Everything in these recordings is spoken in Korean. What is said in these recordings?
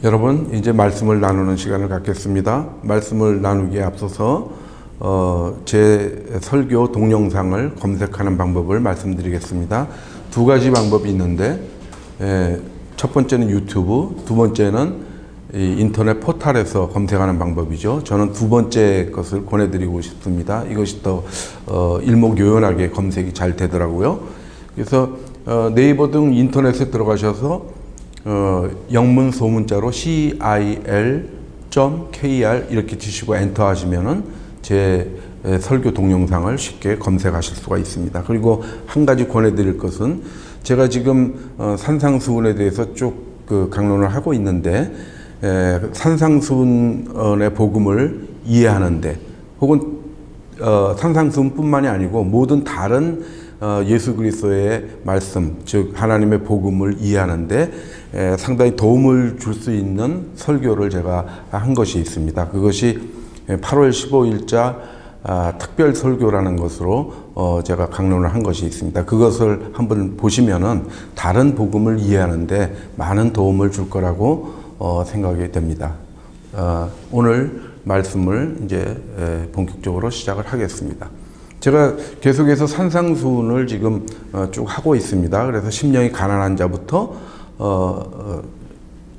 여러분, 이제 말씀을 나누는 시간을 갖겠습니다. 말씀을 나누기에 앞서서 제 설교 동영상을 검색하는 방법을 말씀드리겠습니다. 두 가지 방법이 있는데, 첫 번째는 유튜브, 두 번째는 이 인터넷 포털에서 검색하는 방법이죠. 저는 두 번째 것을 권해드리고 싶습니다. 이것이 더 일목요연하게 검색이 잘 되더라고요. 그래서 네이버 등 인터넷에 들어가셔서 영문 소문자로 cil.kr 이렇게 치시고 엔터 하시면은 제 설교 동영상을 쉽게 검색하실 수가 있습니다. 그리고 한 가지 권해드릴 것은 제가 지금 산상수훈에 대해서 쭉 강론을 하고 있는데, 산상수훈의 복음을 이해하는데, 혹은 산상수훈뿐만이 아니고 모든 다른 예수 그리스도의 말씀, 즉 하나님의 복음을 이해하는데 상당히 도움을 줄 수 있는 설교를 제가 한 것이 있습니다. 그것이 8월 15일자 특별 설교라는 것으로 제가 강론을 한 것이 있습니다. 그것을 한번 보시면은 다른 복음을 이해하는데 많은 도움을 줄 거라고 생각이 됩니다. 오늘 말씀을 이제 본격적으로 시작을 하겠습니다. 제가 계속해서 산상수훈을 지금 쭉 하고 있습니다. 그래서 심령이 가난한 자부터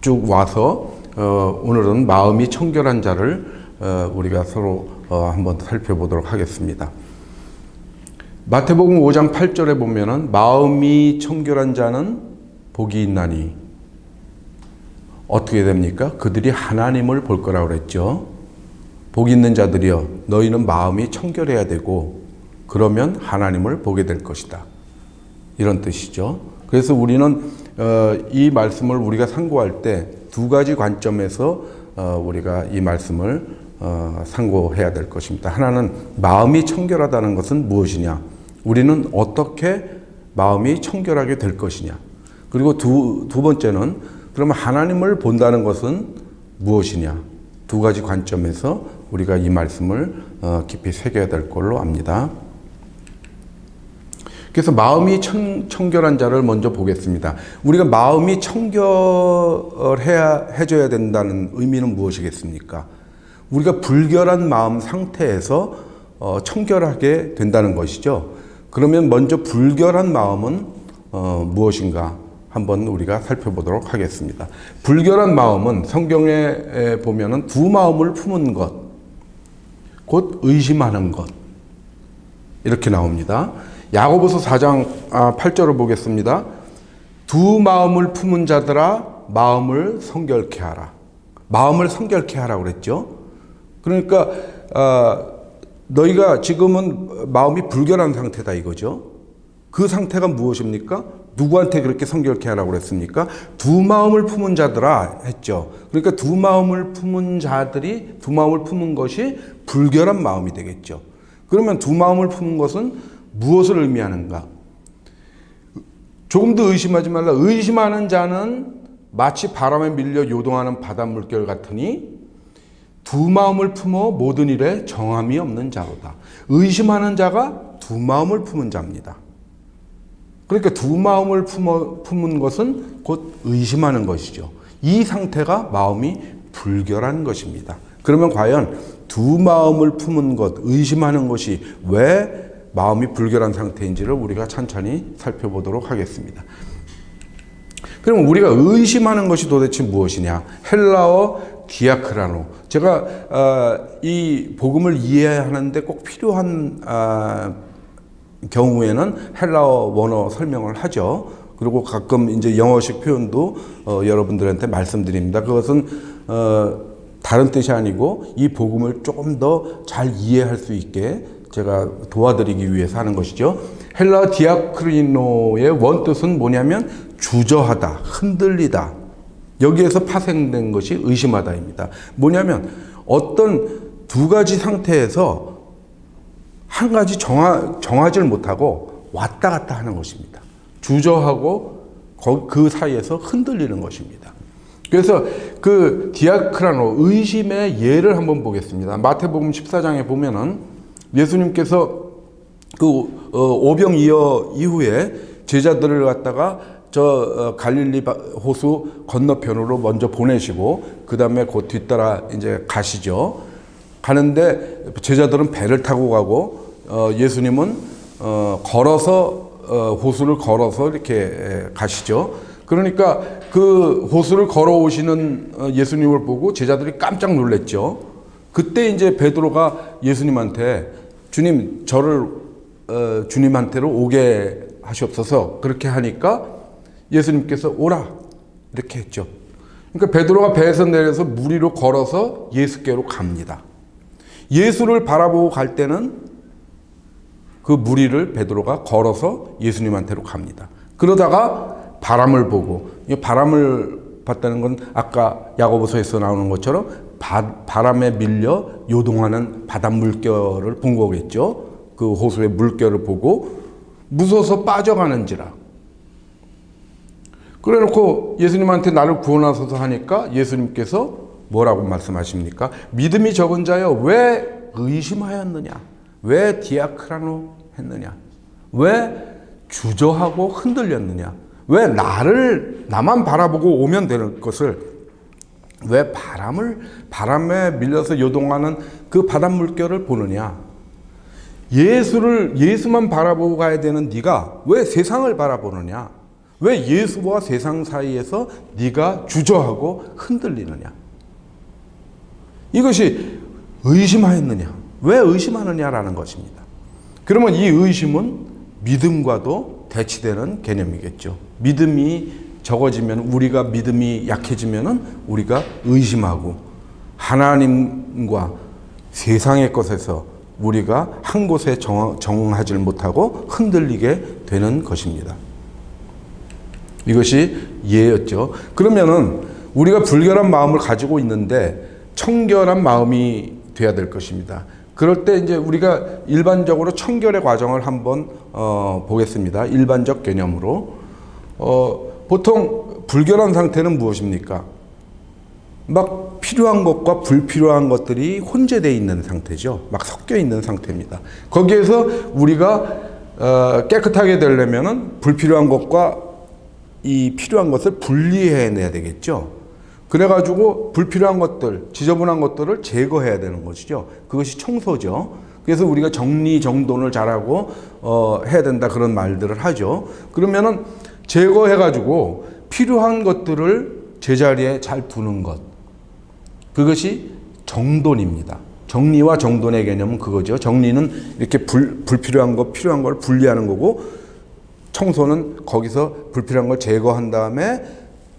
쭉 와서 오늘은 마음이 청결한 자를 우리가 서로 한번 살펴보도록 하겠습니다. 마태복음 5장 8절에 보면은 마음이 청결한 자는 복이 있나니 어떻게 됩니까? 그들이 하나님을 볼 거라고 그랬죠. 복 있는 자들이여, 너희는 마음이 청결해야 되고 그러면 하나님을 보게 될 것이다. 이런 뜻이죠. 그래서 우리는 이 말씀을 우리가 상고할 때 두 가지 관점에서 우리가 이 말씀을 상고해야 될 것입니다. 하나는 마음이 청결하다는 것은 무엇이냐? 우리는 어떻게 마음이 청결하게 될 것이냐? 그리고 두 번째는 그러면 하나님을 본다는 것은 무엇이냐? 두 가지 관점에서 우리가 이 말씀을 깊이 새겨야 될 걸로 압니다. 그래서 마음이 청결한 자를 먼저 보겠습니다. 우리가 마음이 해줘야 된다는 의미는 무엇이겠습니까? 우리가 불결한 마음 상태에서 청결하게 된다는 것이죠. 그러면 먼저 불결한 마음은 무엇인가 한번 우리가 살펴보도록 하겠습니다. 불결한 마음은 성경에 보면은 두 마음을 품은 것, 곧 의심하는 것, 이렇게 나옵니다. 야고보서 4장 8절을 보겠습니다. 두 마음을 품은 자들아 마음을 성결케 하라. 마음을 성결케 하라고 그랬죠. 그러니까 너희가 지금은 마음이 불결한 상태다 이거죠. 그 상태가 무엇입니까? 누구한테 그렇게 성결케 하라고 그랬습니까? 두 마음을 품은 자들아 했죠. 그러니까 두 마음을 품은 자들이, 두 마음을 품은 것이 불결한 마음이 되겠죠. 그러면 두 마음을 품은 것은 무엇을 의미하는가? 조금 더 의심하지 말라. 의심하는 자는 마치 바람에 밀려 요동하는 바닷물결 같으니 두 마음을 품어 모든 일에 정함이 없는 자로다. 의심하는 자가 두 마음을 품은 자입니다. 그러니까 두 마음을 품은 것은 곧 의심하는 것이죠. 이 상태가 마음이 불결한 것입니다. 그러면 과연 두 마음을 품은 것, 의심하는 것이 왜 마음이 불결한 상태인지를 우리가 천천히 살펴보도록 하겠습니다. 그럼 우리가 의심하는 것이 도대체 무엇이냐? 헬라어 디아크라노. 제가 이 복음을 이해하는데 꼭 필요한 경우에는 헬라어 원어 설명을 하죠. 그리고 가끔 이제 영어식 표현도 여러분들한테 말씀드립니다. 그것은 다른 뜻이 아니고 이 복음을 조금 더 잘 이해할 수 있게 제가 도와드리기 위해서 하는 것이죠. 헬라어 디아크리노의 원뜻은 뭐냐면 주저하다, 흔들리다. 여기에서 파생된 것이 의심하다입니다. 뭐냐면 어떤 두 가지 상태에서 한 가지 정하지를 못하고 왔다 갔다 하는 것입니다. 주저하고 그 사이에서 흔들리는 것입니다. 그래서 그 디아크라노, 의심의 예를 한번 보겠습니다. 마태복음 14장에 보면은 예수님께서 그 오병이어 이후에 제자들을 갖다가 갈릴리 호수 건너편으로 먼저 보내시고 그 다음에 그 뒤따라 이제 가시죠. 가는데 제자들은 배를 타고 가고 예수님은 걸어서 호수를 걸어서 이렇게 가시죠. 그러니까 그 호수를 걸어오시는 예수님을 보고 제자들이 깜짝 놀랐죠. 그때 이제 베드로가 예수님한테 주님 저를 주님한테로 오게 하시옵소서 그렇게 하니까 예수님께서 오라 이렇게 했죠. 그러니까 베드로가 배에서 내려서 물 위로 걸어서 예수께로 갑니다. 예수를 바라보고 갈 때는 그 물 위를 베드로가 걸어서 예수님한테로 갑니다. 그러다가 바람을 보고, 바람을 봤다는 건 아까 야고보서에서 나오는 것처럼 바람에 밀려 요동하는 바닷 물결을 본 거겠죠. 그 호수의 물결을 보고 무서워서 빠져가는지라. 그래놓고 예수님한테 나를 구원하소서 하니까 예수님께서 뭐라고 말씀하십니까? 믿음이 적은 자여 왜 의심하였느냐? 왜 디아크라노 했느냐? 왜 주저하고 흔들렸느냐? 왜 나만 바라보고 오면 되는 것을 왜 바람에 밀려서 요동하는 그 바닷물결을 보느냐? 예수만 바라보고 가야 되는 네가 왜 세상을 바라보느냐? 왜 예수와 세상 사이에서 네가 주저하고 흔들리느냐? 이것이 의심하였느냐? 왜 의심하느냐라는 것입니다. 그러면 이 의심은 믿음과도 대치되는 개념이겠죠. 믿음이 적어지면 우리가 믿음이 약해지면은 우리가 의심하고 하나님과 세상의 것에서 우리가 한 곳에 정하지 못하고 흔들리게 되는 것입니다. 이것이 예였죠. 그러면은 우리가 불결한 마음을 가지고 있는데 청결한 마음이 돼야 될 것입니다. 그럴 때 이제 우리가 일반적으로 청결의 과정을 한번 보겠습니다. 일반적 개념으로. 보통 불결한 상태는 무엇입니까? 막 필요한 것과 불필요한 것들이 혼재되어 있는 상태죠. 막 섞여 있는 상태입니다. 거기에서 우리가 깨끗하게 되려면은 불필요한 것과 이 필요한 것을 분리해내야 되겠죠. 그래가지고 불필요한 것들, 지저분한 것들을 제거해야 되는 것이죠. 그것이 청소죠. 그래서 우리가 정리정돈을 잘하고 해야 된다 그런 말들을 하죠. 그러면은 제거해가지고 필요한 것들을 제자리에 잘 두는 것. 그것이 정돈입니다. 정리와 정돈의 개념은 그거죠. 정리는 이렇게 불필요한 것, 필요한 걸 분리하는 거고, 청소는 거기서 불필요한 걸 제거한 다음에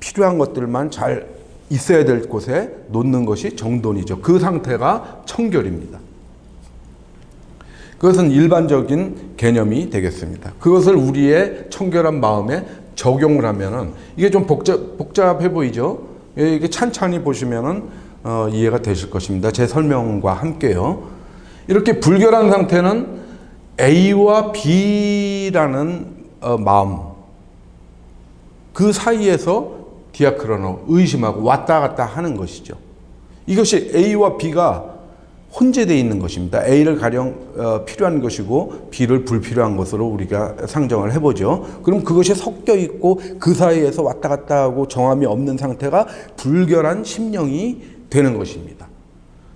필요한 것들만 잘 있어야 될 곳에 놓는 것이 정돈이죠. 그 상태가 청결입니다. 그것은 일반적인 개념이 되겠습니다. 그것을 우리의 청결한 마음에 적용을 하면은 이게 좀 복잡해 보이죠? 이게 찬찬히 보시면은 이해가 되실 것입니다. 제 설명과 함께요. 이렇게 불결한 상태는 A와 B라는 마음, 그 사이에서 디아크로노, 의심하고 왔다 갔다 하는 것이죠. 이것이 A와 B가 혼재되어 있는 것입니다. A를 가령 필요한 것이고 B를 불필요한 것으로 우리가 상정을 해보죠. 그럼 그것이 섞여 있고 그 사이에서 왔다 갔다 하고 정함이 없는 상태가 불결한 심령이 되는 것입니다.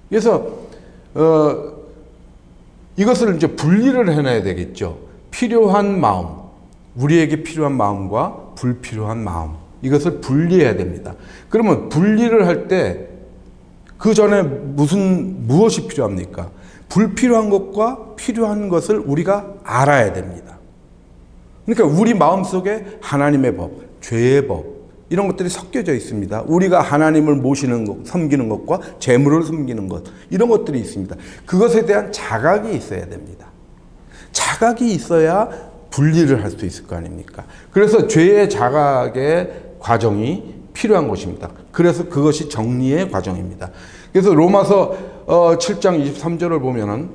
그래서 이것을 이제 분리를 해놔야 되겠죠. 필요한 마음, 우리에게 필요한 마음과 불필요한 마음, 이것을 분리해야 됩니다. 그러면 분리를 할 때 그 전에 무엇이 필요합니까? 불필요한 것과 필요한 것을 우리가 알아야 됩니다. 그러니까 우리 마음속에 하나님의 법, 죄의 법, 이런 것들이 섞여져 있습니다. 우리가 하나님을 모시는 것, 섬기는 것과 재물을 섬기는 것, 이런 것들이 있습니다. 그것에 대한 자각이 있어야 됩니다. 자각이 있어야 분리를 할 수 있을 거 아닙니까? 그래서 죄의 자각의 과정이 필요한 것입니다. 그래서 그것이 정리의 과정입니다. 그래서 로마서 7장 23절을 보면은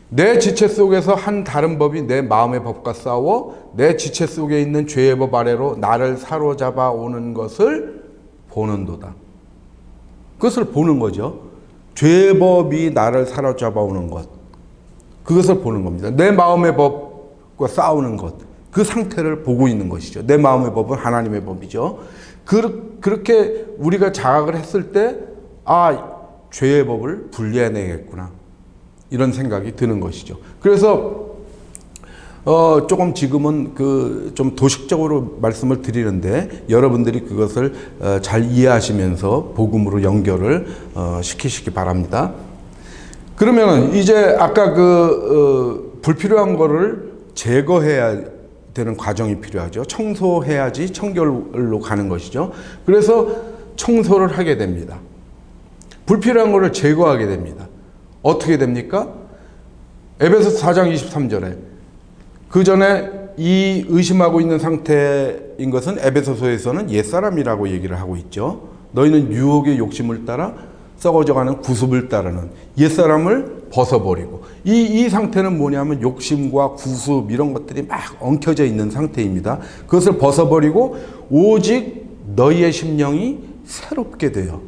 내 지체 속에서 한 다른 법이 내 마음의 법과 싸워 내 지체 속에 있는 죄의 법 아래로 나를 사로잡아 오는 것을 보는도다. 그것을 보는 거죠. 죄의 법이 나를 사로잡아 오는 것. 그것을 보는 겁니다. 내 마음의 법과 싸우는 것. 그 상태를 보고 있는 것이죠. 내 마음의 법은 하나님의 법이죠. 그렇게 우리가 자각을 했을 때, 죄의 법을 분리해내겠구나. 이런 생각이 드는 것이죠. 그래서, 조금 지금은 좀 도식적으로 말씀을 드리는데, 여러분들이 그것을 잘 이해하시면서 복음으로 연결을 시키시기 바랍니다. 그러면은 이제 아까 불필요한 거를 제거해야 되는 과정이 필요하죠. 청소해야지 청결로 가는 것이죠. 그래서 청소를 하게 됩니다. 불필요한 것을 제거하게 됩니다. 어떻게 됩니까? 에베소서 4장 23절에 그 전에 이 의심하고 있는 상태인 것은 에베소서에서는 옛사람이라고 얘기를 하고 있죠. 너희는 유혹의 욕심을 따라 썩어져가는 구습을 따르는 옛사람을 벗어버리고, 이 상태는 뭐냐면 욕심과 구습 이런 것들이 막 엉켜져 있는 상태입니다. 그것을 벗어버리고 오직 너희의 심령이 새롭게 되어,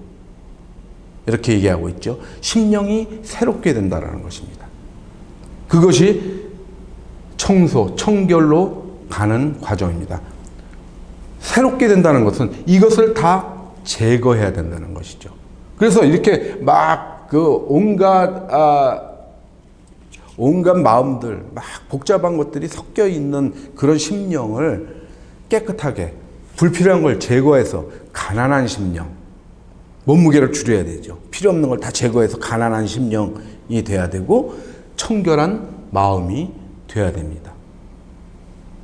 이렇게 얘기하고 있죠. 심령이 새롭게 된다는 것입니다. 그것이 청소, 청결로 가는 과정입니다. 새롭게 된다는 것은 이것을 다 제거해야 된다는 것이죠. 그래서 이렇게 막 온갖 마음들, 막 복잡한 것들이 섞여 있는 그런 심령을 깨끗하게, 불필요한 걸 제거해서 가난한 심령, 몸무게를 줄여야 되죠. 필요 없는 걸 다 제거해서 가난한 심령이 돼야 되고 청결한 마음이 돼야 됩니다.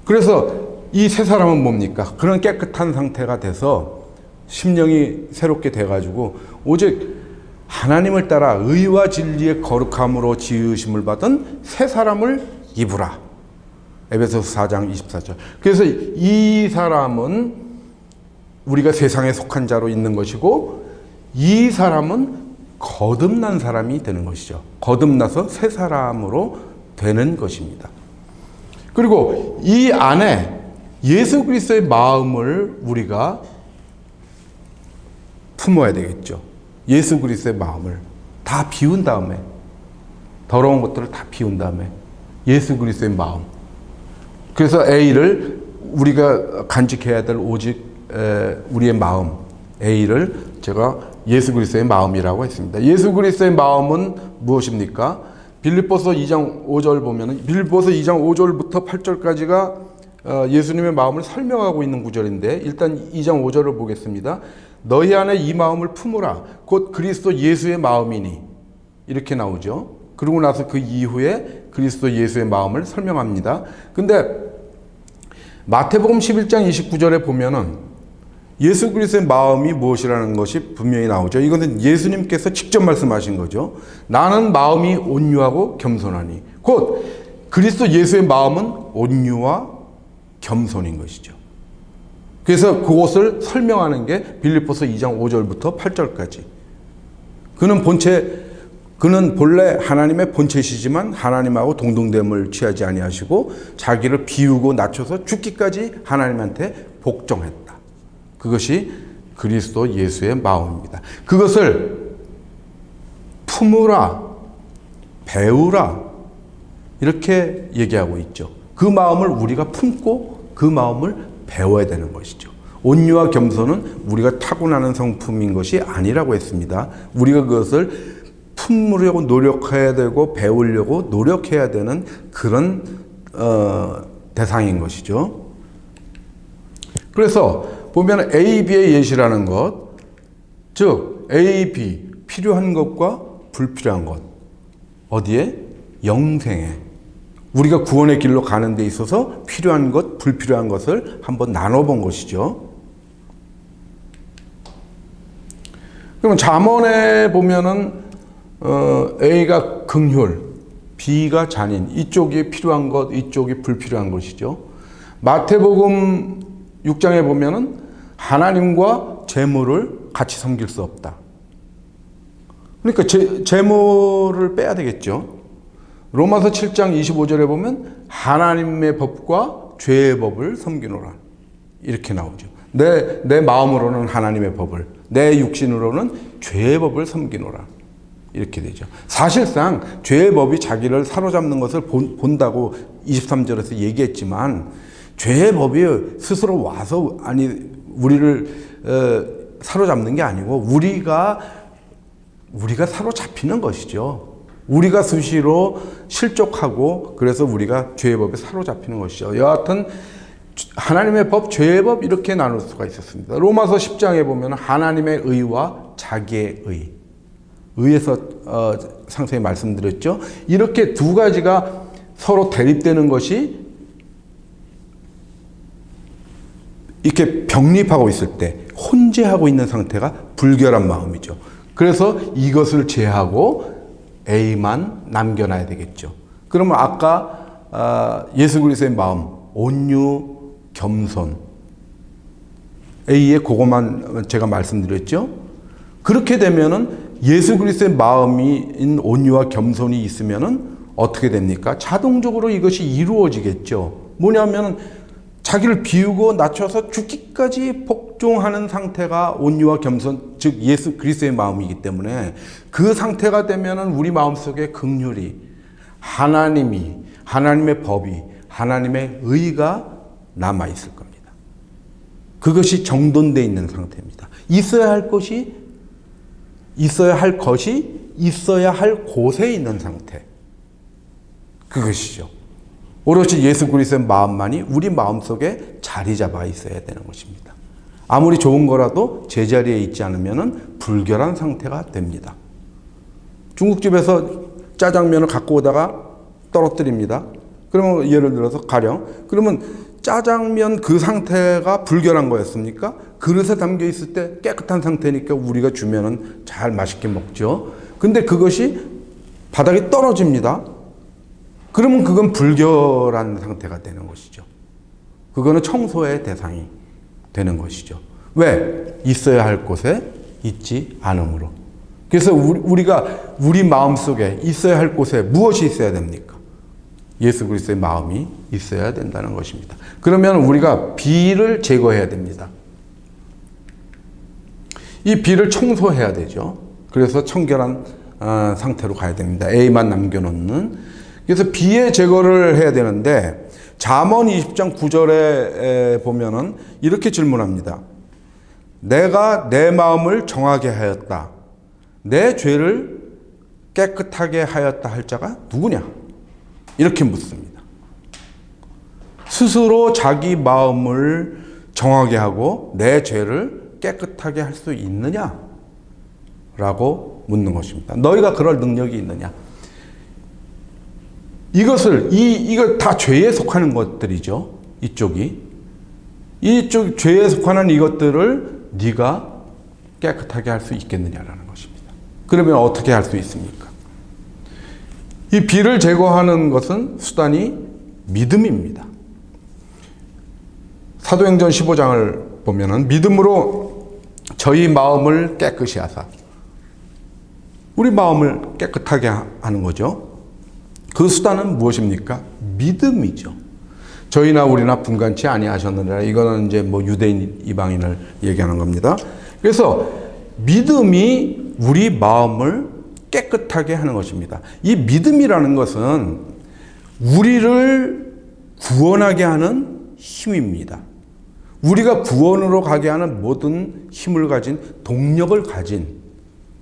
그래서 이 세 사람은 뭡니까? 그런 깨끗한 상태가 돼서 심령이 새롭게 돼가지고 오직 하나님을 따라 의와 진리의 거룩함으로 지으심을 받은 새 사람을 입으라. 에베소서 4장 24절. 그래서 이 사람은 우리가 세상에 속한 자로 있는 것이고, 이 사람은 거듭난 사람이 되는 것이죠. 거듭나서 새 사람으로 되는 것입니다. 그리고 이 안에 예수 그리스도의 마음을 우리가 품어야 되겠죠. 예수 그리스도의 마음을 다 비운 다음에, 더러운 것들을 다 비운 다음에 예수 그리스도의 마음. 그래서 A를 우리가 간직해야 될 오직 우리의 마음, A를 제가 예수 그리스도의 마음이라고 했습니다. 예수 그리스도의 마음은 무엇입니까? 빌립보서 2장 5절 보면은, 빌립보서 2장 5절부터 8절까지가 예수님의 마음을 설명하고 있는 구절인데, 일단 2장 5절을 보겠습니다. 너희 안에 이 마음을 품으라. 곧 그리스도 예수의 마음이니. 이렇게 나오죠. 그러고 나서 그 이후에 그리스도 예수의 마음을 설명합니다. 근데 마태복음 11장 29절에 보면은 예수 그리스도의 마음이 무엇이라는 것이 분명히 나오죠. 이거는 예수님께서 직접 말씀하신 거죠. 나는 마음이 온유하고 겸손하니. 곧 그리스도 예수의 마음은 온유와 겸손인 것이죠. 그래서 그것을 설명하는 게 빌립보서 2장 5절부터 8절까지. 그는 본래 하나님의 본체시지만 하나님하고 동등됨을 취하지 아니하시고 자기를 비우고 낮춰서 죽기까지 하나님한테 복종했다. 그것이 그리스도 예수의 마음입니다. 그것을 품으라, 배우라, 이렇게 얘기하고 있죠. 그 마음을 우리가 품고 그 마음을 배워야 되는 것이죠. 온유와 겸손은 우리가 타고나는 성품인 것이 아니라고 했습니다. 우리가 그것을 품으려고 노력해야 되고 배우려고 노력해야 되는 그런 대상인 것이죠. 그래서 보면 A, B의 예시라는 것, 즉 A, B, 필요한 것과 불필요한 것, 어디에? 영생에. 우리가 구원의 길로 가는 데 있어서 필요한 것, 불필요한 것을 한번 나눠본 것이죠. 그럼 잠언에 보면은 A가 긍휼, B가 잔인, 이쪽이 필요한 것, 이쪽이 불필요한 것이죠. 마태복음 6장에 보면은 하나님과 재물을 같이 섬길 수 없다. 그러니까 재물을 빼야 되겠죠. 로마서 7장 25절에 보면 하나님의 법과 죄의 법을 섬기노라. 이렇게 나오죠. 내 마음으로는 하나님의 법을, 내 육신으로는 죄의 법을 섬기노라. 이렇게 되죠. 사실상 죄의 법이 자기를 사로잡는 것을 본다고 23절에서 얘기했지만, 죄의 법이 스스로 와서 우리를 사로잡는 게 아니고 우리가 사로잡히는 것이죠. 우리가 수시로 실족하고 그래서 우리가 죄의 법에 사로잡히는 것이죠. 여하튼 하나님의 법, 죄의 법 이렇게 나눌 수가 있었습니다. 로마서 10장에 보면 하나님의 의와 자기의 의에서 상세히 말씀드렸죠. 이렇게 두 가지가 서로 대립되는 것이 이렇게 병립하고 있을 때 혼재하고 있는 상태가 불결한 마음이죠. 그래서 이것을 제하고 A만 남겨놔야 되겠죠. 그러면 아까 예수 그리스도의 마음, 온유, 겸손, A에 그것만 제가 말씀드렸죠. 그렇게 되면은 예수 그리스도의 마음인 온유와 겸손이 있으면은 어떻게 됩니까? 자동적으로 이것이 이루어지겠죠. 뭐냐면은 자기를 비우고 낮춰서 죽기까지 복종하는 상태가 온유와 겸손, 즉 예수 그리스도의 마음이기 때문에 그 상태가 되면은 우리 마음속에 긍휼이, 하나님의 법이, 하나님의 의가 남아 있을 겁니다. 그것이 정돈되어 있는 상태입니다. 있어야 할 것이 있어야 할 곳에 있는 상태. 그것이죠. 오롯이 예수 그리스도의 마음만이 우리 마음속에 자리 잡아 있어야 되는 것입니다. 아무리 좋은 거라도 제자리에 있지 않으면 불결한 상태가 됩니다. 중국집에서 짜장면을 갖고 오다가 떨어뜨립니다. 그러면 예를 들어서 그러면 짜장면 그 상태가 불결한 거였습니까? 그릇에 담겨 있을 때 깨끗한 상태니까 우리가 주면은 잘 맛있게 먹죠. 근데 그것이 바닥에 떨어집니다. 그러면 그건 불결한 상태가 되는 것이죠. 그거는 청소의 대상이 되는 것이죠. 왜? 있어야 할 곳에 있지 않으므로. 그래서 우리가 우리 마음속에 있어야 할 곳에 무엇이 있어야 됩니까? 예수 그리스도의 마음이 있어야 된다는 것입니다. 그러면 우리가 비를 제거해야 됩니다. 이 비를 청소해야 되죠. 그래서 청결한 상태로 가야 됩니다. A만 남겨놓는. 그래서 비의 제거를 해야 되는데 잠언 20장 9절에 보면은 이렇게 질문합니다. 내가 내 마음을 정하게 하였다. 내 죄를 깨끗하게 하였다 할 자가 누구냐? 이렇게 묻습니다. 스스로 자기 마음을 정하게 하고 내 죄를 깨끗하게 할 수 있느냐? 라고 묻는 것입니다. 너희가 그럴 능력이 있느냐? 이거 다 죄에 속하는 것들이죠. 이쪽 죄에 속하는 이것들을 네가 깨끗하게 할 수 있겠느냐라는 것입니다. 그러면 어떻게 할 수 있습니까? 이 비를 제거하는 것은 수단이 믿음입니다. 사도행전 15장을 보면은 믿음으로 저희 마음을 깨끗이 하사. 우리 마음을 깨끗하게 하는 거죠. 그 수단은 무엇입니까? 믿음이죠. 저희나 우리나 분간치 아니하셨느니라. 이거는 이제 유대인 이방인을 얘기하는 겁니다. 그래서 믿음이 우리 마음을 깨끗하게 하는 것입니다. 이 믿음이라는 것은 우리를 구원하게 하는 힘입니다. 우리가 구원으로 가게 하는 모든 힘을 가진, 동력을 가진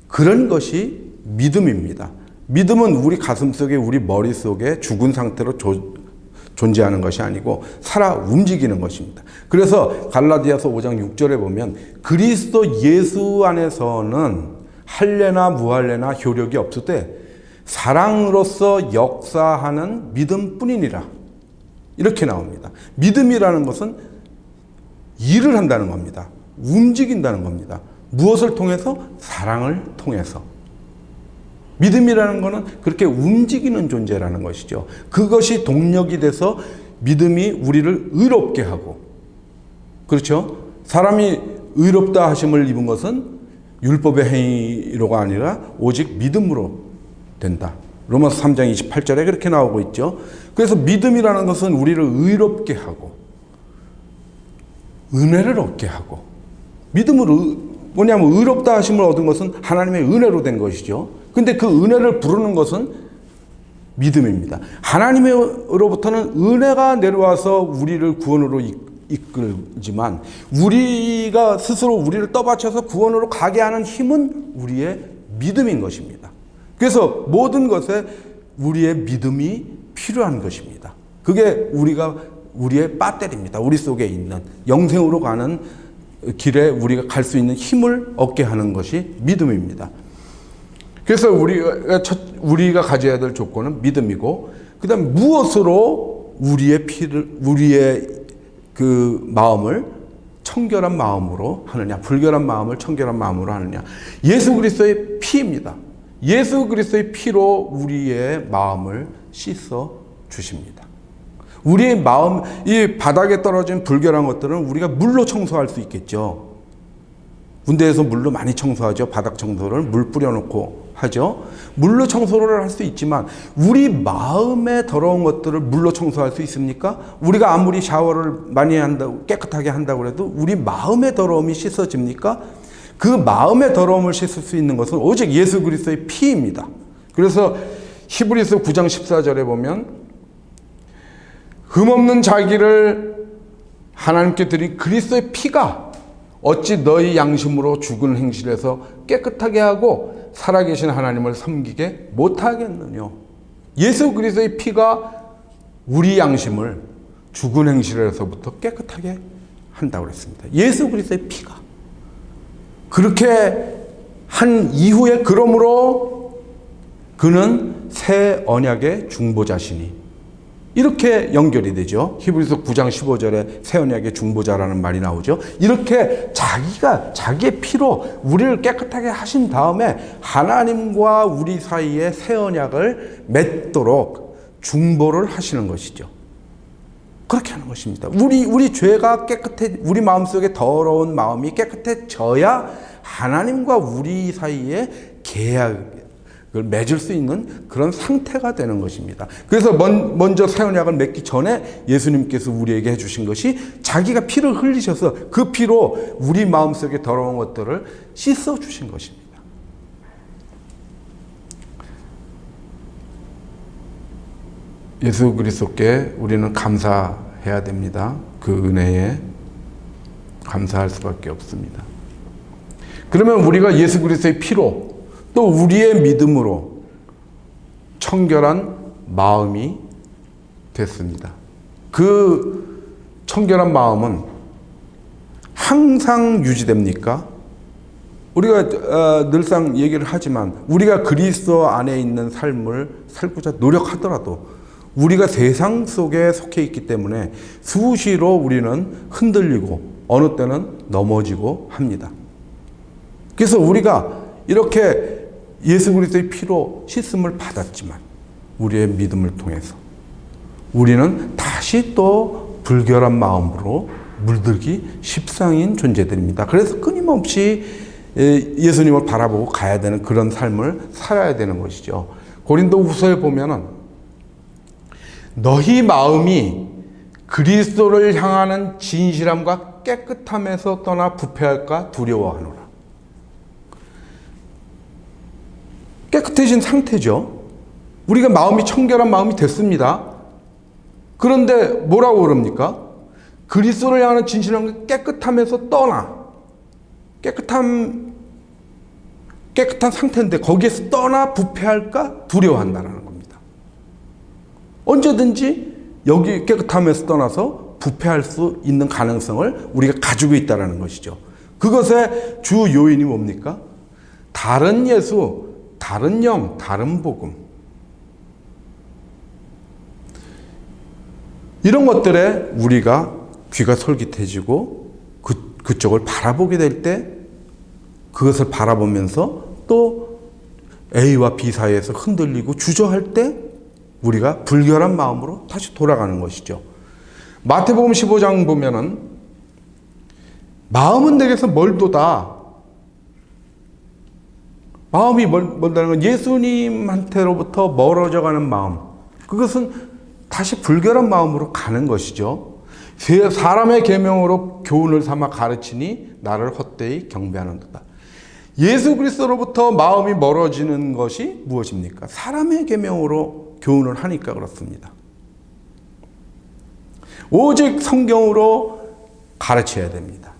그런 것이 믿음입니다. 믿음은 우리 가슴속에, 우리 머릿속에 죽은 상태로 존재하는 것이 아니고 살아 움직이는 것입니다. 그래서 갈라디아서 5장 6절에 보면 그리스도 예수 안에서는 할례나 무할례나 효력이 없으되 사랑으로서 역사하는 믿음뿐이니라. 이렇게 나옵니다. 믿음이라는 것은 일을 한다는 겁니다. 움직인다는 겁니다. 무엇을 통해서? 사랑을 통해서. 믿음이라는 것은 그렇게 움직이는 존재라는 것이죠. 그것이 동력이 돼서 믿음이 우리를 의롭게 하고, 그렇죠? 사람이 의롭다 하심을 입은 것은 율법의 행위로가 아니라 오직 믿음으로 된다. 로마서 3장 28절에 그렇게 나오고 있죠. 그래서 믿음이라는 것은 우리를 의롭게 하고 은혜를 얻게 하고, 믿음으로 뭐냐면 의롭다 하심을 얻은 것은 하나님의 은혜로 된 것이죠. 근데 그 은혜를 부르는 것은 믿음입니다. 하나님으로부터는 은혜가 내려와서 우리를 구원으로 이끌지만 우리가 스스로 우리를 떠받쳐서 구원으로 가게 하는 힘은 우리의 믿음인 것입니다. 그래서 모든 것에 우리의 믿음이 필요한 것입니다. 그게 우리의 배터리입니다. 우리 속에 있는 영생으로 가는 길에 우리가 갈 수 있는 힘을 얻게 하는 것이 믿음입니다. 그래서 우리가 가져야 될 조건은 믿음이고, 그다음 무엇으로 우리의 그 마음을 청결한 마음으로 하느냐, 불결한 마음을 청결한 마음으로 하느냐. 예수 그리스도의 피입니다. 예수 그리스도의 피로 우리의 마음을 씻어 주십니다. 우리의 마음, 이 바닥에 떨어진 불결한 것들은 우리가 물로 청소할 수 있겠죠. 군대에서 물로 많이 청소하죠. 바닥 청소를 물 뿌려놓고 하죠. 물로 청소를 할 수 있지만 우리 마음에 더러운 것들을 물로 청소할 수 있습니까? 우리가 아무리 샤워를 많이 한다고 깨끗하게 한다고 해도 우리 마음의 더러움이 씻어집니까? 그 마음의 더러움을 씻을 수 있는 것은 오직 예수 그리스도의 피입니다. 그래서 히브리서 9장 14절에 보면 흠없는 자기를 하나님께 드린 그리스도의 피가 어찌 너희 양심으로 죽은 행실에서 깨끗하게 하고 살아계신 하나님을 섬기게 못하겠느냐. 예수 그리스도의 피가 우리 양심을 죽은 행실에서부터 깨끗하게 한다고 그랬습니다. 예수 그리스도의 피가. 그렇게 한 이후에 그러므로 그는 새 언약의 중보자시니, 이렇게 연결이 되죠. 히브리서 9장 15절에 새 언약의 중보자라는 말이 나오죠. 이렇게 자기의 피로 우리를 깨끗하게 하신 다음에 하나님과 우리 사이에 새 언약을 맺도록 중보를 하시는 것이죠. 그렇게 하는 것입니다. 우리 죄가 우리 마음속에 더러운 마음이 깨끗해져야 하나님과 우리 사이에 계약을 맺을 수 있는 그런 상태가 되는 것입니다. 그래서 먼저 새 언약을 맺기 전에 예수님께서 우리에게 해주신 것이 자기가 피를 흘리셔서 그 피로 우리 마음속에 더러운 것들을 씻어주신 것입니다. 예수 그리스도께 우리는 감사해야 됩니다. 그 은혜에 감사할 수밖에 없습니다. 그러면 우리가 예수 그리스도의 피로 또 우리의 믿음으로 청결한 마음이 됐습니다. 그 청결한 마음은 항상 유지됩니까? 우리가 늘상 얘기를 하지만 우리가 그리스도 안에 있는 삶을 살고자 노력하더라도 우리가 세상 속에 속해 있기 때문에 수시로 우리는 흔들리고 어느 때는 넘어지고 합니다. 그래서 우리가 이렇게 예수 그리스도의 피로 씻음을 받았지만 우리의 믿음을 통해서 우리는 다시 또 불결한 마음으로 물들기 십상인 존재들입니다. 그래서 끊임없이 예수님을 바라보고 가야 되는 그런 삶을 살아야 되는 것이죠. 고린도후서에 보면은 너희 마음이 그리스도를 향하는 진실함과 깨끗함에서 떠나 부패할까 두려워하노라. 깨끗해진 상태죠. 우리가 마음이 청결한 마음이 됐습니다. 그런데 뭐라고 그럽니까? 그리스도를 향하는 진실함과 깨끗함에서 떠나. 깨끗한 상태인데 거기에서 떠나 부패할까 두려워한다는 겁니다. 언제든지 여기 깨끗함에서 떠나서 부패할 수 있는 가능성을 우리가 가지고 있다는 것이죠. 그것의 주 요인이 뭡니까? 다른 예수, 다른 영, 다른 복음. 이런 것들에 우리가 귀가 솔깃해지고 그쪽을 바라보게 될 때 그것을 바라보면서 또 A와 B 사이에서 흔들리고 주저할 때 우리가 불결한 마음으로 다시 돌아가는 것이죠. 마태복음 15장 보면은 마음은 내게서 멀도다. 마음이 멀다는 건 예수님한테로부터 멀어져 가는 마음. 그것은 다시 불결한 마음으로 가는 것이죠. 사람의 계명으로 교훈을 삼아 가르치니 나를 헛되이 경배하는도다. 예수 그리스도로부터 마음이 멀어지는 것이 무엇입니까? 사람의 계명으로 교훈을 하니까 그렇습니다. 오직 성경으로 가르쳐야 됩니다.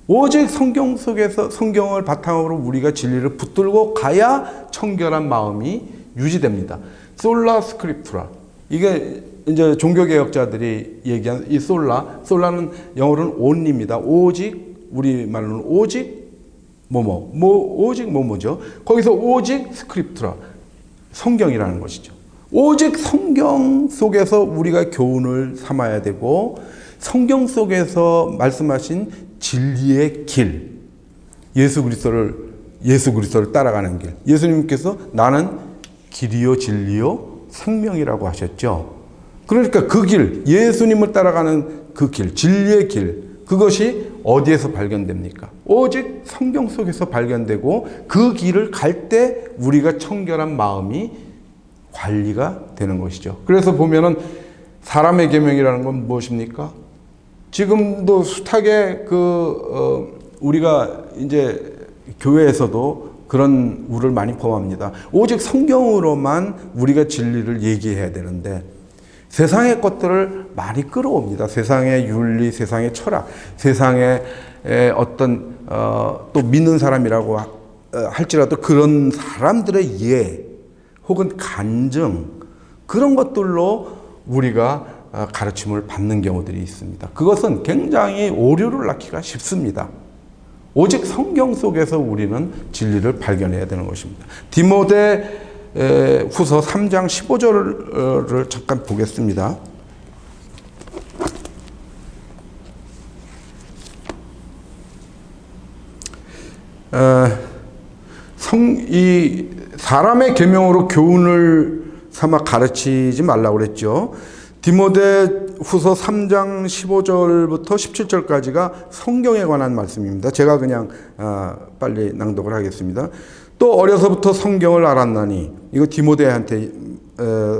오직 성경 속에서 성경을 바탕으로 우리가 진리를 붙들고 가야 청결한 마음이 유지됩니다. 솔라 스크립투라. 이게 이제 종교개혁자들이 얘기한 이 솔라는 영어로는 only입니다. 오직, 우리말로는 오직 오직 뭐죠? 거기서 오직 스크립투라. 성경이라는 것이죠. 오직 성경 속에서 우리가 교훈을 삼아야 되고, 성경 속에서 말씀하신 진리의 길, 예수 그리스도를 따라가는 길. 예수님께서 나는 길이요 진리요 생명이라고 하셨죠. 그러니까 그 길, 예수님을 따라가는 그 길, 진리의 길, 그것이 어디에서 발견됩니까? 오직 성경 속에서 발견되고, 그 길을 갈 때 우리가 청결한 마음이 관리가 되는 것이죠. 그래서 보면은 사람의 계명이라는 건 무엇입니까? 지금도 숱하게 우리가 이제 교회에서도 그런 우를 많이 범합니다. 오직 성경으로만 우리가 진리를 얘기해야 되는데, 세상의 것들을 많이 끌어옵니다. 세상의 윤리, 세상의 철학, 세상의 어떤 또 믿는 사람이라고 할지라도 그런 사람들의 이해 혹은 간증, 그런 것들로 우리가 가르침을 받는 경우들이 있습니다. 그것은 굉장히 오류를 낳기가 쉽습니다. 오직 성경 속에서 우리는 진리를 발견해야 되는 것입니다. 디모데 후서 3장 15절을 잠깐 보겠습니다. 이 사람의 계명으로 교훈을 삼아 가르치지 말라고 그랬죠. 디모데 후서 3장 15절부터 17절까지가 성경에 관한 말씀입니다. 제가 그냥 빨리 낭독을 하겠습니다. 또 어려서부터 성경을 알았나니, 이거 디모데한테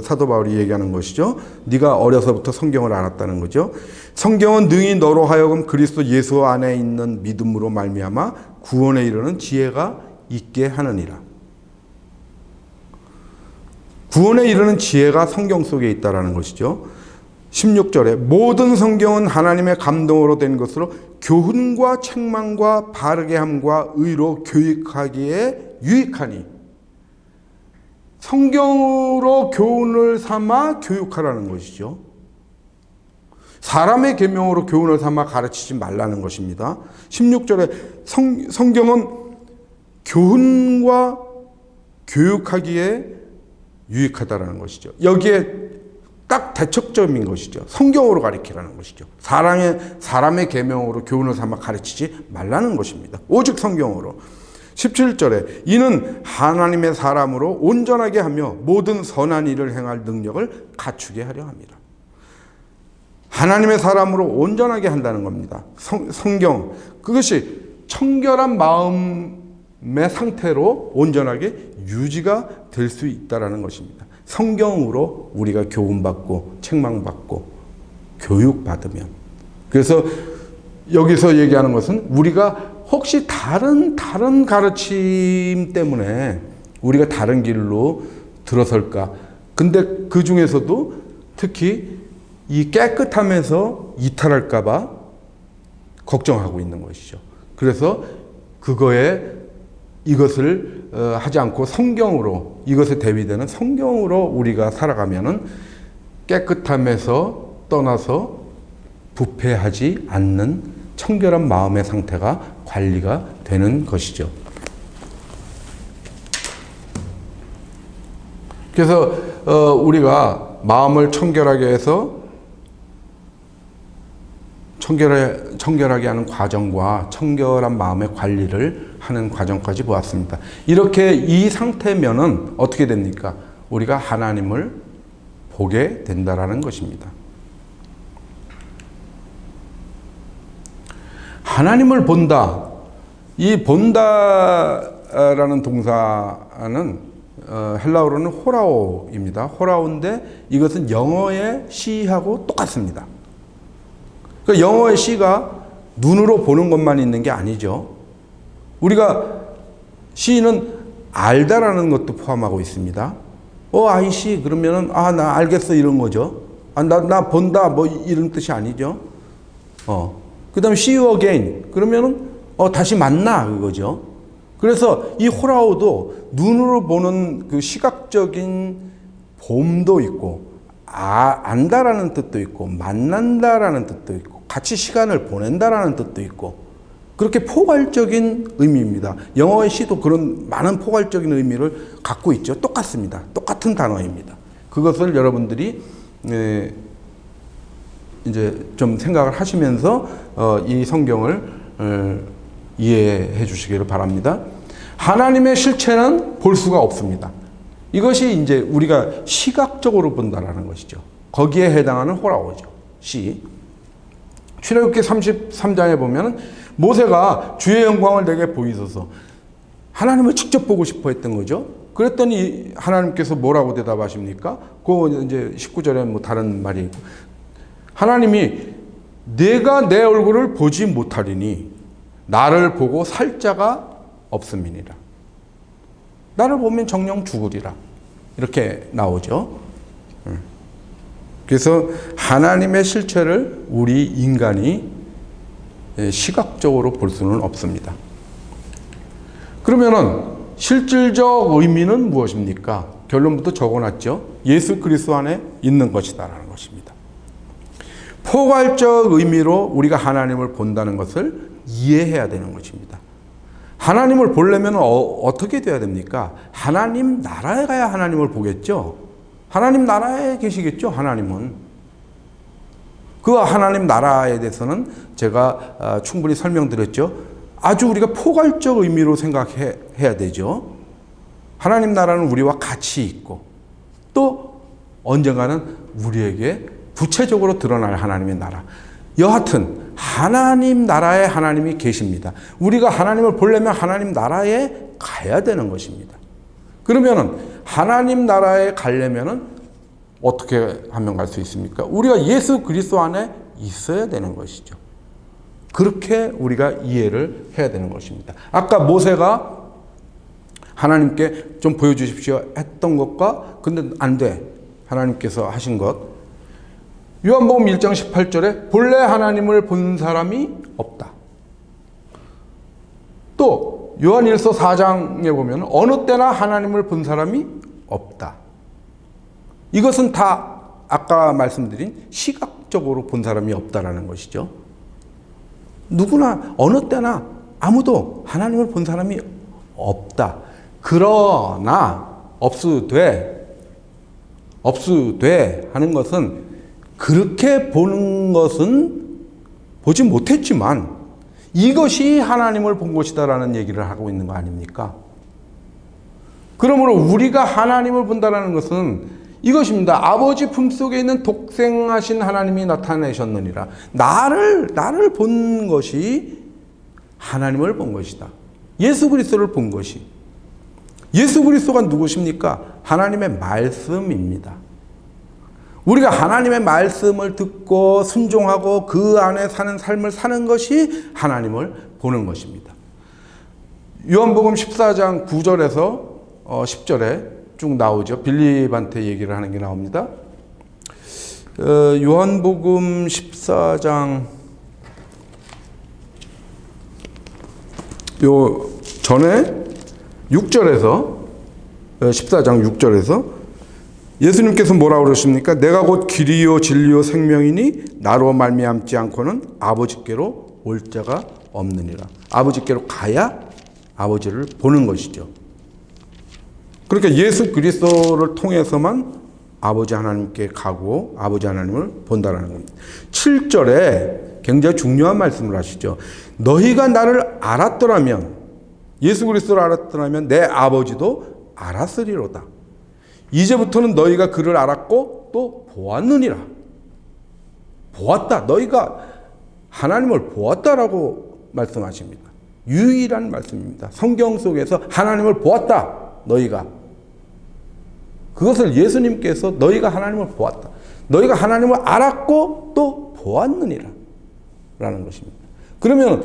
사도 바울이 얘기하는 것이죠. 네가 어려서부터 성경을 알았다는 거죠. 성경은 능히 너로 하여금 그리스도 예수 안에 있는 믿음으로 말미암아 구원에 이르는 지혜가 있게 하느니라. 구원에 이르는 지혜가 성경 속에 있다라는 것이죠. 16절에 모든 성경은 하나님의 감동으로 된 것으로 교훈과 책망과 바르게 함과 의로 교육하기에 유익하니, 성경으로 교훈을 삼아 교육하라는 것이죠. 사람의 계명으로 교훈을 삼아 가르치지 말라는 것입니다. 16절에 성경은 교훈과 교육하기에 유익하다라는 것이죠. 여기에 딱 대척점인 것이죠. 성경으로 가르치라는 것이죠. 사람의 계명으로 교훈을 삼아 가르치지 말라는 것입니다. 오직 성경으로. 17절에 이는 하나님의 사람으로 온전하게 하며 모든 선한 일을 행할 능력을 갖추게 하려 합니다. 하나님의 사람으로 온전하게 한다는 겁니다. 성경, 그것이 청결한 마음의 상태로 온전하게 유지가 될 수 있다는 것입니다. 성경으로 우리가 교훈받고 책망받고 교육받으면. 그래서 여기서 얘기하는 것은 우리가 혹시 다른 가르침 때문에 우리가 다른 길로 들어설까? 근데 그 중에서도 특히 이 깨끗함에서 이탈할까봐 걱정하고 있는 것이죠. 그래서 이것을 하지 않고 성경으로, 이것에 대비되는 성경으로 우리가 살아가면은 깨끗함에서 떠나서 부패하지 않는 청결한 마음의 상태가 관리가 되는 것이죠. 그래서 우리가 마음을 청결하게 해서 청결하게 하는 과정과 청결한 마음의 관리를 하는 과정까지 보았습니다. 이렇게 이 상태면은 어떻게 됩니까? 우리가 하나님을 보게 된다라는 것입니다. 하나님을 본다. 이 본다라는 동사는 헬라어로는 호라오입니다. 호라오인데 이것은 영어의 시하고 똑같습니다. 그러니까 영어의 시가 눈으로 보는 것만 있는 게 아니죠. 우리가 C는 알다라는 것도 포함하고 있습니다. I see 그러면은 나 알겠어 이런 거죠. 나 본다 뭐 이런 뜻이 아니죠. 그다음에 see you again 그러면은 다시 만나 그거죠. 그래서 이 호라오도 눈으로 보는 그 시각적인 봄도 있고 안다라는 뜻도 있고 만난다라는 뜻도 있고 같이 시간을 보낸다라는 뜻도 있고 그렇게 포괄적인 의미입니다. 영어의 시도 그런 많은 포괄적인 의미를 갖고 있죠. 똑같습니다. 똑같은 단어입니다. 그것을 여러분들이 이제 좀 생각을 하시면서 이 성경을 이해해 주시기를 바랍니다. 하나님의 실체는 볼 수가 없습니다. 이것이 이제 우리가 시각적으로 본다라는 것이죠. 거기에 해당하는 호라오죠. 시. 출애굽기 33장에 보면 모세가 주의 영광을 내게 보이소서 하나님을 직접 보고 싶어 했던 거죠. 그랬더니 하나님께서 뭐라고 대답하십니까? 그 이제 19절에 뭐 다른 말이 있고 하나님이 내가 내 얼굴을 보지 못하리니 나를 보고 살 자가 없음이니라. 나를 보면 정녕 죽으리라. 이렇게 나오죠. 그래서 하나님의 실체를 우리 인간이 시각적으로 볼 수는 없습니다. 그러면은 실질적 의미는 무엇입니까? 결론부터 적어놨죠. 예수 그리스도 안에 있는 것이다라는 것입니다. 포괄적 의미로 우리가 하나님을 본다는 것을 이해해야 되는 것입니다. 하나님을 보려면 어떻게 돼야 됩니까? 하나님 나라에 가야 하나님을 보겠죠. 하나님 나라에 계시겠죠. 하나님은. 그 하나님 나라에 대해서는 제가 충분히 설명드렸죠. 아주 우리가 포괄적 의미로 생각해야 되죠. 하나님 나라는 우리와 같이 있고 또 언젠가는 우리에게 구체적으로 드러날 하나님의 나라. 여하튼 하나님 나라에 하나님이 계십니다. 우리가 하나님을 보려면 하나님 나라에 가야 되는 것입니다. 그러면은 하나님 나라에 가려면은 어떻게 하면 갈 수 있습니까? 우리가 예수 그리스도 안에 있어야 되는 것이죠. 그렇게 우리가 이해를 해야 되는 것입니다. 아까 모세가 하나님께 좀 보여주십시오 했던 것과 근데 안 돼. 하나님께서 하신 것. 요한복음 1장 18절에 본래 하나님을 본 사람이 없다. 또 요한일서 4장에 보면 어느 때나 하나님을 본 사람이 없다. 이것은 다 아까 말씀드린 시각적으로 본 사람이 없다라는 것이죠. 누구나 어느 때나 아무도 하나님을 본 사람이 없다. 그러나 없으되 하는 것은 그렇게 보는 것은 보지 못했지만 이것이 하나님을 본 것이다라는 얘기를 하고 있는 거 아닙니까? 그러므로 우리가 하나님을 본다라는 것은 이것입니다. 아버지 품속에 있는 독생하신 하나님이 나타내셨느니라. 나를 본 것이 하나님을 본 것이다. 예수 그리스도를 본 것이. 예수 그리스도가 누구십니까? 하나님의 말씀입니다. 우리가 하나님의 말씀을 듣고 순종하고 그 안에 사는 삶을 사는 것이 하나님을 보는 것입니다. 요한복음 14장 9절에서 10절에 쭉 나오죠. 빌립한테 얘기를 하는 게 나옵니다. 요한복음 14장 요 전에 6절에서 14장 6절에서 예수님께서 뭐라고 그러십니까? 내가 곧 길이요 진리요 생명이니 나로 말미암지 않고는 아버지께로 올 자가 없느니라. 아버지께로 가야 아버지를 보는 것이죠. 그러니까 예수 그리스도를 통해서만 아버지 하나님께 가고 아버지 하나님을 본다라는 겁니다. 7절에 굉장히 중요한 말씀을 하시죠. 너희가 나를 알았더라면 예수 그리스도를 알았더라면 내 아버지도 알았으리로다. 이제부터는 너희가 그를 알았고 또 보았느니라. 보았다. 너희가 하나님을 보았다라고 말씀하십니다. 유일한 말씀입니다. 성경 속에서 하나님을 보았다. 너희가. 그것을 예수님께서 너희가 하나님을 보았다. 너희가 하나님을 알았고 또 보았느니라. 라는 것입니다. 그러면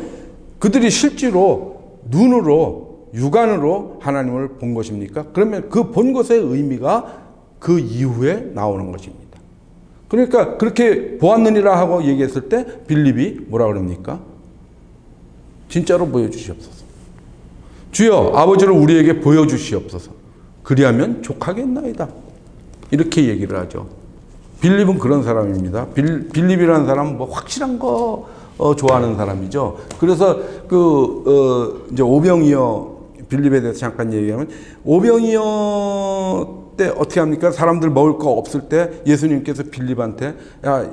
그들이 실제로 눈으로 육안으로 하나님을 본 것입니까? 그러면 그 본 것의 의미가 그 이후에 나오는 것입니다. 그러니까 그렇게 보았느니라 하고 얘기했을 때 빌립이 뭐라 그럽니까? 진짜로 보여주시옵소서. 주여 아버지를 우리에게 보여주시옵소서. 그리하면 족하겠나이다. 이렇게 얘기를 하죠. 빌립은 그런 사람입니다. 빌립이라는 사람은 뭐 확실한 거 좋아하는 사람이죠. 그래서 이제 오병이어 빌립에 대해서 잠깐 얘기하면 오병이어 때 어떻게 합니까? 사람들 먹을 거 없을 때 예수님께서 빌립한테 야,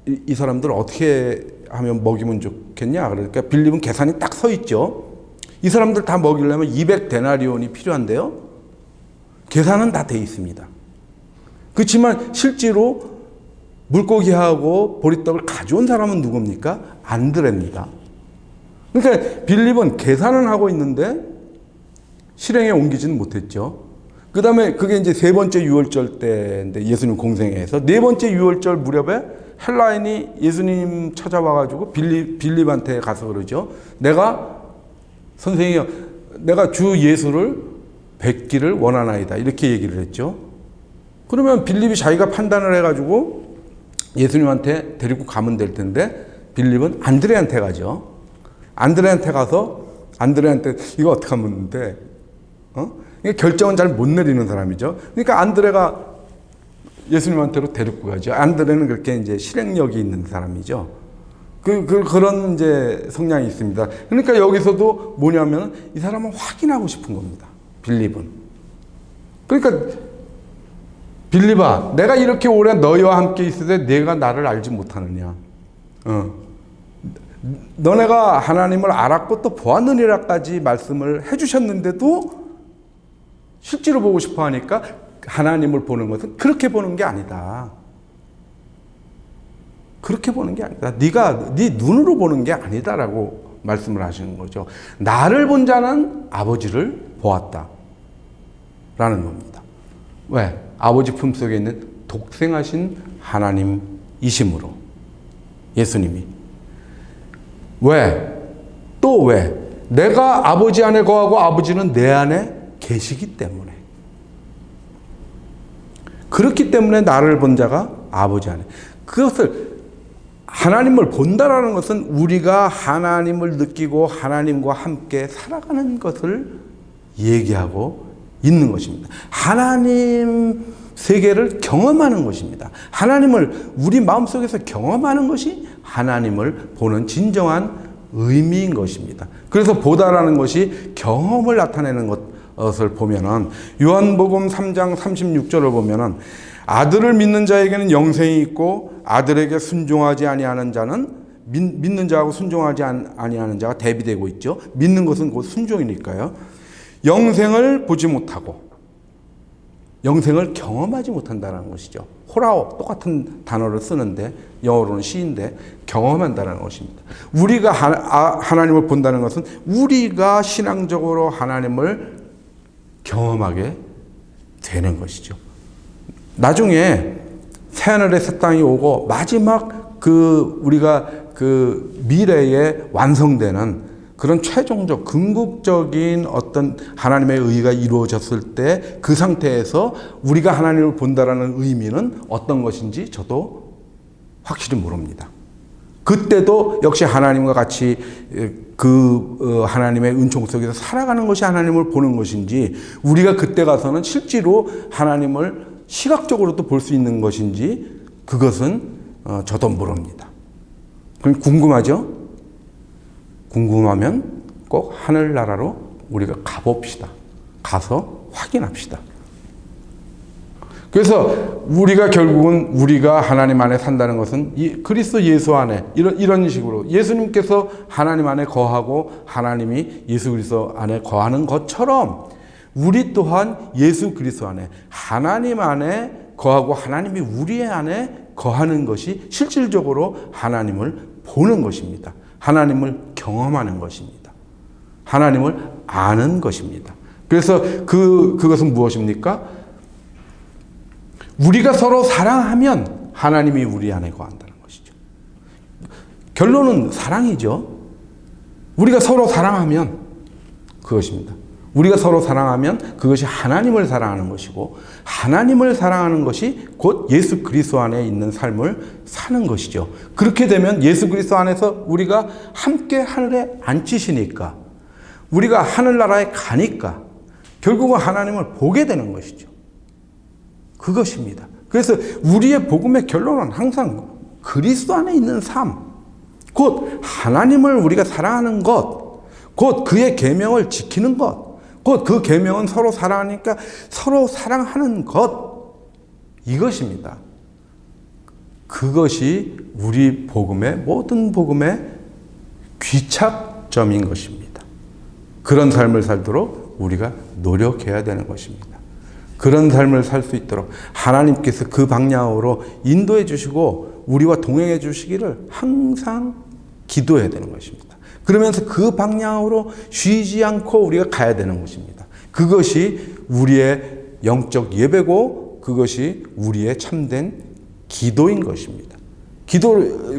이 사람들 어떻게 하면 먹이면 좋겠냐? 그러니까 빌립은 계산이 딱 서 있죠. 이 사람들 다 먹이려면 200데나리온이 필요한데요. 계산은 다 돼 있습니다. 그렇지만 실제로 물고기하고 보리떡을 가져온 사람은 누굽니까? 안드레입니다. 그러니까 빌립은 계산은 하고 있는데 실행에 옮기지는 못했죠. 그 다음에 그게 이제 세 번째 유월절 때인데 예수님 공생애에서 네 번째 유월절 무렵에 헬라인이 예수님 찾아와가지고 빌립한테 가서 그러죠. 선생이요, 내가 주 예수를 뵙기를 원하나이다. 이렇게 얘기를 했죠. 그러면 빌립이 자기가 판단을 해가지고 예수님한테 데리고 가면 될 텐데 빌립은 안드레한테 가죠. 안드레한테 가서 안드레한테 이거 어떻게 하면 돼? 결정은 잘 못 내리는 사람이죠. 그러니까 안드레가 예수님한테로 데리고 가죠. 안드레는 그렇게 이제 실행력이 있는 사람이죠. 그런 이제 성향이 있습니다. 그러니까 여기서도 뭐냐면 이 사람은 확인하고 싶은 겁니다. 빌립은. 그러니까 빌립아, 내가 이렇게 오래 너희와 함께 있을 때 내가 나를 알지 못하느냐. 너네가 하나님을 알았고 또 보았느니라까지 말씀을 해주셨는데도 실제로 보고 싶어 하니까 하나님을 보는 것은 그렇게 보는 게 아니다. 그렇게 보는 게 아니다. 네 눈으로 보는 게 아니다라고 말씀을 하시는 거죠. 나를 본 자는 아버지를 보았다. 라는 겁니다. 왜? 아버지 품속에 있는 독생하신 하나님이심으로. 예수님이. 왜? 또 왜? 내가 아버지 안에 거하고 아버지는 내 안에 계시기 때문에. 그렇기 때문에 나를 본 자가 아버지 안에. 그것을 하나님을 본다라는 것은 우리가 하나님을 느끼고 하나님과 함께 살아가는 것을 얘기하고 있는 것입니다. 하나님 세계를 경험하는 것입니다. 하나님을 우리 마음속에서 경험하는 것이 하나님을 보는 진정한 의미인 것입니다. 그래서 보다라는 것이 경험을 나타내는 것을 보면은 요한복음 3장 36절을 보면은 아들을 믿는 자에게는 영생이 있고 아들에게 순종하지 아니하는 자는 믿는 자하고 순종하지 아니하는 자가 대비되고 있죠. 믿는 것은 곧 순종이니까요. 영생을 보지 못하고 영생을 경험하지 못한다는 것이죠. 호라오 똑같은 단어를 쓰는데 영어로는 시인데 경험한다는 것입니다. 우리가 하나님을 본다는 것은 우리가 신앙적으로 하나님을 경험하게 되는 것이죠. 나중에 새하늘에 새 땅이 오고 마지막 우리가 미래에 완성되는 그런 최종적 궁극적인 어떤 하나님의 의가 이루어졌을 때 그 상태에서 우리가 하나님을 본다라는 의미는 어떤 것인지 저도 확실히 모릅니다. 그때도 역시 하나님과 같이 하나님의 은총 속에서 살아가는 것이 하나님을 보는 것인지 우리가 그때 가서는 실제로 하나님을 시각적으로도 볼 수 있는 것인지 그것은 저도 모릅니다. 그럼 궁금하죠? 궁금하면 꼭 하늘나라로 우리가 가봅시다. 가서 확인합시다. 그래서 우리가 결국은 우리가 하나님 안에 산다는 것은 그리스도 예수 안에 이런 식으로 예수님께서 하나님 안에 거하고 하나님이 예수 그리스도 안에 거하는 것처럼 우리 또한 예수 그리스도 안에 하나님 안에 거하고 하나님이 우리 안에 거하는 것이 실질적으로 하나님을 보는 것입니다. 하나님을 경험하는 것입니다. 하나님을 아는 것입니다. 그래서 그것은 무엇입니까? 우리가 서로 사랑하면 하나님이 우리 안에 거한다는 것이죠. 결론은 사랑이죠. 우리가 서로 사랑하면 그것입니다. 우리가 서로 사랑하면 그것이 하나님을 사랑하는 것이고, 하나님을 사랑하는 것이 곧 예수 그리스도 안에 있는 삶을 사는 것이죠. 그렇게 되면 예수 그리스도 안에서 우리가 함께 하늘에 앉히시니까, 우리가 하늘나라에 가니까 결국은 하나님을 보게 되는 것이죠. 그것입니다. 그래서 우리의 복음의 결론은 항상 그리스도 안에 있는 삶, 곧 하나님을 우리가 사랑하는 것, 곧 그의 계명을 지키는 것, 곧 그 계명은 서로 사랑하니까 서로 사랑하는 것, 이것입니다. 그것이 우리 복음의, 모든 복음의 귀착점인 것입니다. 그런 삶을 살도록 우리가 노력해야 되는 것입니다. 그런 삶을 살 수 있도록 하나님께서 그 방향으로 인도해 주시고 우리와 동행해 주시기를 항상 기도해야 되는 것입니다. 그러면서 그 방향으로 쉬지 않고 우리가 가야 되는 것입니다. 그것이 우리의 영적 예배고, 그것이 우리의 참된 기도인 것입니다.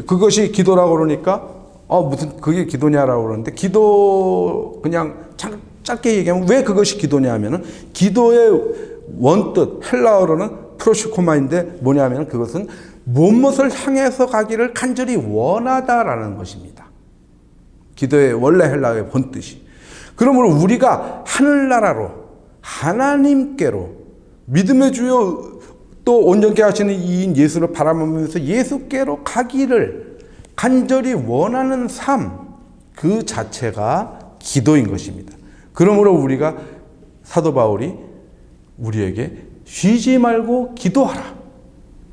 그것이 기도라고 그러니까 무슨 그게 기도냐라고 그러는데, 기도 그냥 짧게 얘기하면 왜 그것이 기도냐 하면은, 기도의 원뜻 헬라어로는 프로시코마인데 뭐냐면 그것은 무엇을 향해서 가기를 간절히 원하다라는 것입니다. 기도의 원래 헬라어의 본뜻이. 그러므로 우리가 하늘나라로, 하나님께로, 믿음의 주요 또 온전케 하시는 이인 예수를 바라보면서 예수께로 가기를 간절히 원하는 삶, 그 자체가 기도인 것입니다. 그러므로 우리가 사도 바울이 우리에게 쉬지 말고 기도하라,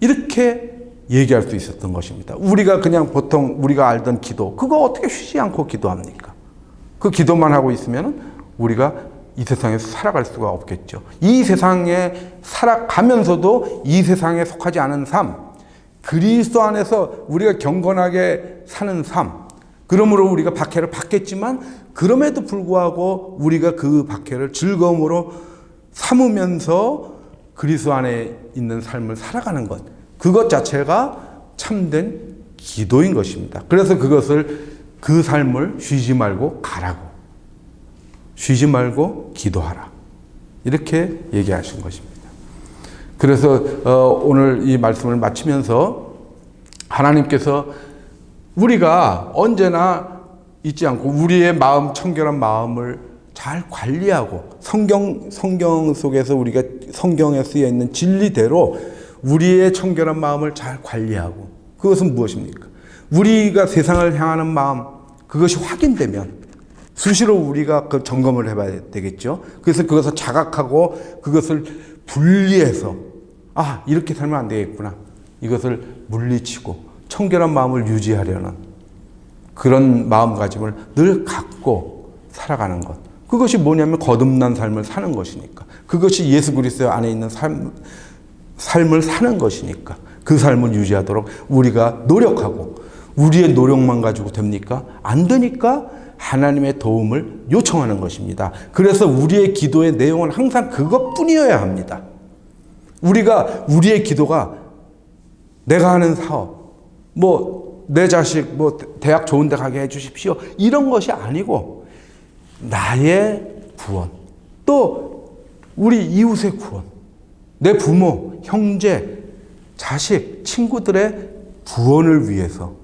이렇게 얘기할 수 있었던 것입니다. 우리가 그냥 보통 우리가 알던 기도, 그거 어떻게 쉬지 않고 기도합니까? 그 기도만 하고 있으면 우리가 이 세상에서 살아갈 수가 없겠죠. 이 세상에 살아가면서도 이 세상에 속하지 않은 삶, 그리스도 안에서 우리가 경건하게 사는 삶, 그러므로 우리가 박해를 받겠지만 그럼에도 불구하고 우리가 그 박해를 즐거움으로 삼으면서 그리스도 안에 있는 삶을 살아가는 것, 그것 자체가 참된 기도인 것입니다. 그래서 그 삶을 쉬지 말고 가라고, 쉬지 말고 기도하라, 이렇게 얘기하신 것입니다. 그래서 오늘 이 말씀을 마치면서 하나님께서 우리가 언제나 잊지 않고 우리의 마음, 청결한 마음을 잘 관리하고, 성경 속에서 우리가 성경에 쓰여 있는 진리대로 우리의 청결한 마음을 잘 관리하고, 그것은 무엇입니까? 우리가 세상을 향하는 마음, 그것이 확인되면 수시로 우리가 그 점검을 해봐야 되겠죠. 그래서 그것을 자각하고 그것을 분리해서 이렇게 살면 안 되겠구나, 이것을 물리치고 청결한 마음을 유지하려는 그런 마음가짐을 늘 갖고 살아가는 것, 그것이 뭐냐면 거듭난 삶을 사는 것이니까, 그것이 예수 그리스도 안에 있는 삶을 사는 것이니까, 그 삶을 유지하도록 우리가 노력하고, 우리의 노력만 가지고 됩니까? 안 되니까 하나님의 도움을 요청하는 것입니다. 그래서 우리의 기도의 내용은 항상 그것뿐이어야 합니다. 우리의 기도가 내가 하는 사업, 내 자식 대학 좋은 데 가게 해 주십시오, 이런 것이 아니고 나의 구원, 또 우리 이웃의 구원, 내 부모, 형제, 자식, 친구들의 구원을 위해서,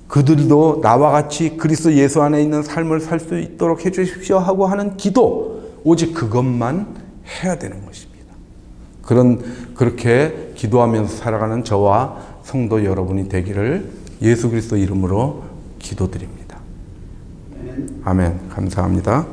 그들도 나와 같이 그리스도 예수 안에 있는 삶을 살 수 있도록 해 주십시오 하고 하는 기도, 오직 그것만 해야 되는 것입니다. 그렇게 기도하면서 살아가는 저와 성도 여러분이 되기를 예수 그리스도 이름으로 기도드립니다. 아멘. 감사합니다.